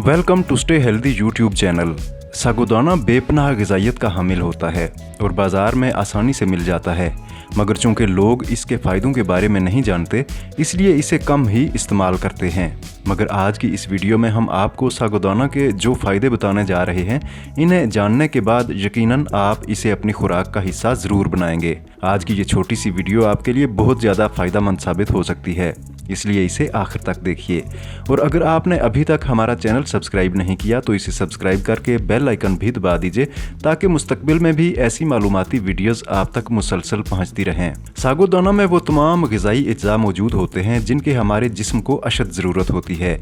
Welcome to Stay Healthy YouTube channel. सागोदाना बेपनाह ग़िज़ाइयत का हामिल होता है और बाज़ार में आसानी से मिल जाता है, मगर चूँकि लोग इसके फ़ायदों के बारे में नहीं जानते इसलिए इसे कम ही इस्तेमाल करते हैं। मगर आज की इस वीडियो में हम आपको सागोदाना के जो फ़ायदे बताने जा रहे हैं, इन्हें जानने के बाद यकीनन आप इसे अपनी खुराक का हिस्सा ज़रूर बनाएंगे। आज की ये छोटी सी वीडियो आपके लिए बहुत ज़्यादा फ़ायदेमंद साबित हो सकती है, इसलिए इसे आखिर तक देखिए। और अगर आपने अभी तक हमारा चैनल सब्सक्राइब नहीं किया तो इसे सब्सक्राइब करके बेल आइकन भी दबा दीजिए ताकि मुस्तकबिल में भी ऐसी मालूमाती वीडियोस आप तक मुसलसल पहुंचती रहें। सागोदाना में वो तमाम ग़िज़ाई अज्जा मौजूद होते हैं जिनकी हमारे जिस्म को अशद ज़रूरत होती है।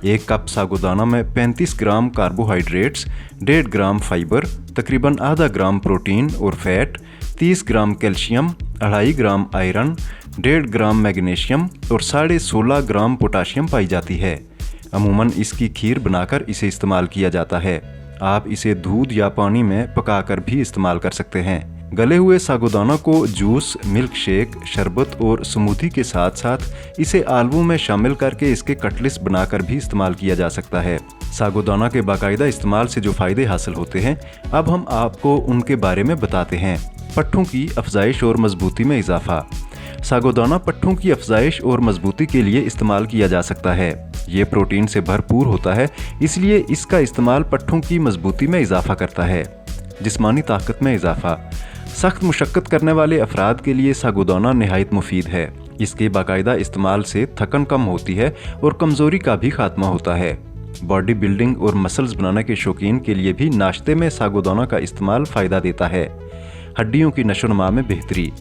एक कप सागोदाना में 35 ग्राम कार्बोहाइड्रेट्स, 1.5 ग्राम फाइबर, तकरीबन आधा ग्राम प्रोटीन और फैट, 30 ग्राम कैल्शियम, 2.5 ग्राम आयरन, 1.5 ग्राम मैग्नीशियम और 16.5 ग्राम पोटाशियम पाई जाती है। अमूमन इसकी खीर बनाकर इसे इस्तेमाल किया जाता है। आप इसे दूध या पानी में पकाकर भी इस्तेमाल कर सकते हैं। गले हुए सागोदाना को जूस, मिल्क शेक, शरबत और स्मूदी के साथ साथ इसे आलू में शामिल करके इसके कटलेट्स बनाकर भी इस्तेमाल किया जा सकता है। सागोदाना के बाकायदा इस्तेमाल से जो फ़ायदे हासिल होते हैं, अब हम आपको उनके बारे में बताते हैं। पट्ठों की अफजाइश और मजबूती में इजाफा। सागोदाना पट्ठों की अफजाइश और मजबूती के लिए इस्तेमाल किया जा सकता है। ये प्रोटीन से भरपूर होता है, इसलिए इसका इस्तेमाल पट्ठों की मजबूती में इजाफा करता है। जिस्मानी ताकत में इजाफा। सख्त मुशक्क़त करने वाले अफराद के लिए सागोदाना नहायत मुफीद है। इसके बाकायदा इस्तेमाल से थकन कम होती है और कमज़ोरी का भी खात्मा होता है। बॉडी बिल्डिंग और मसल्स बनाने के शौकीन के लिए भी नाश्ते में सागोदाना का इस्तेमाल फ़ायदा देता है। हड्डियों की नशोनुमा में बेहतरी।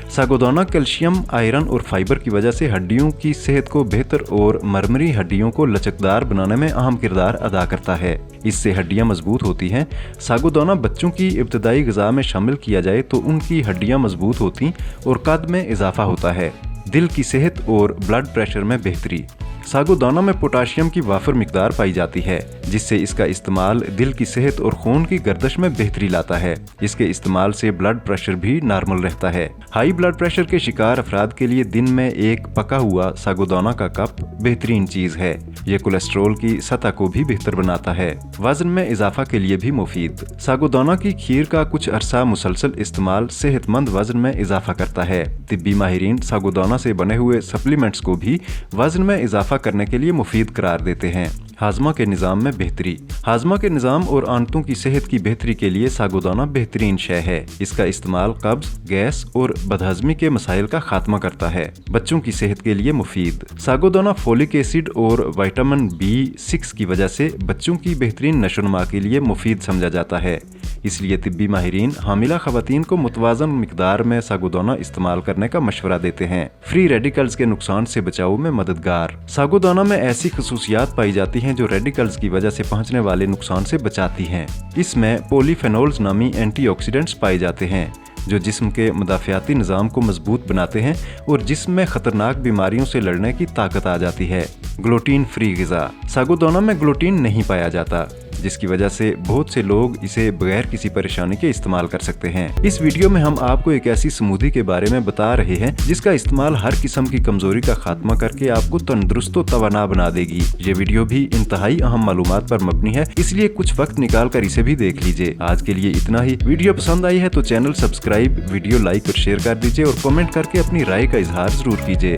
सागोदाना कैल्शियम, आयरन और फाइबर की वजह से हड्डियों की सेहत को बेहतर और मरमरी हड्डियों को लचकदार बनाने में अहम किरदार अदा करता है। इससे हड्डियां मजबूत होती हैं। सागोदाना बच्चों की इब्तदाई ग़िज़ा में शामिल किया जाए तो उनकी हड्डियां मजबूत होती और कद में इजाफा होता है। दिल की सेहत और ब्लड प्रेशर में बेहतरी। सागोदाना में पोटाशियम की वाफर मिकदार पाई जाती है, जिससे इसका इस्तेमाल दिल की सेहत और खून की गर्दिश में बेहतरी लाता है। इसके इस्तेमाल से ब्लड प्रेशर भी नॉर्मल रहता है। हाई ब्लड प्रेशर के शिकार अफराद के लिए दिन में एक पका हुआ सागोदाना का कप बेहतरीन चीज़ है। ये कोलेस्ट्रोल की सतह को भी बेहतर बनाता है। वजन में इजाफा के लिए भी मुफीद। सागोदाना की खीर का कुछ अरसा मुसलसल इस्तेमाल सेहतमंद वजन में इजाफा करता है। तिब्बी माहिरीन सागोदाना से बने हुए सप्लीमेंट्स को भी वजन में इजाफा करने के लिए मुफीद करार देते हैं। हाजमा के निज़ाम में बेहतरी। हाजमा के निज़ाम और आंतों की सेहत की बेहतरी के लिए सागोदाना बेहतरीन शय है। इसका इस्तेमाल कब्ज, गैस और बदहज़मी के मसाइल का खात्मा करता है। बच्चों की सेहत के लिए मुफीद। सागोदाना फोलिक एसिड और विटामिन B6 की वजह से बच्चों की बेहतरीन नशोनुमा के लिए मुफीद समझा जाता है। इसलिए तिब्बी माहिरीन हामिला ख़वातीन को मुतवाज़न मिकदार में सागोदाना इस्तेमाल करने का मशवरा देते हैं। फ्री रेडिकल्स के नुकसान से बचाव में मददगार। सागोदाना में ऐसी खसूसियात पाई जाती हैं जो रेडिकल्स की वजह से पहुंचने वाले नुकसान से बचाती हैं। इसमें पॉलीफेनोल्स नामी एंटीऑक्सीडेंट्स पाए जाते हैं जो जिस्म के मुदाफ़ियाती निज़ाम को मजबूत बनाते हैं और जिस्म में ख़तरनाक बीमारियों से लड़ने की ताकत आ जाती है। ग्लूटीन फ्री ग़िज़ा। सागोदाना में ग्लूटीन नहीं पाया जाता, जिसकी वजह से बहुत से लोग इसे बगैर किसी परेशानी के इस्तेमाल कर सकते हैं। इस वीडियो में हम आपको एक ऐसी स्मूदी के बारे में बता रहे हैं जिसका इस्तेमाल हर किस्म की कमजोरी का खात्मा करके आपको तंदुरुस्त व तवाना बना देगी। ये वीडियो भी इंतहाई अहम मालूमात पर मबनी है, इसलिए कुछ वक्त निकाल कर इसे भी देख लीजिए। आज के लिए इतना ही। वीडियो पसंद आई है तो चैनल सब्सक्राइब, वीडियो लाइक और शेयर कर दीजिए और कमेंट करके अपनी राय का इजहार जरूर कीजिए।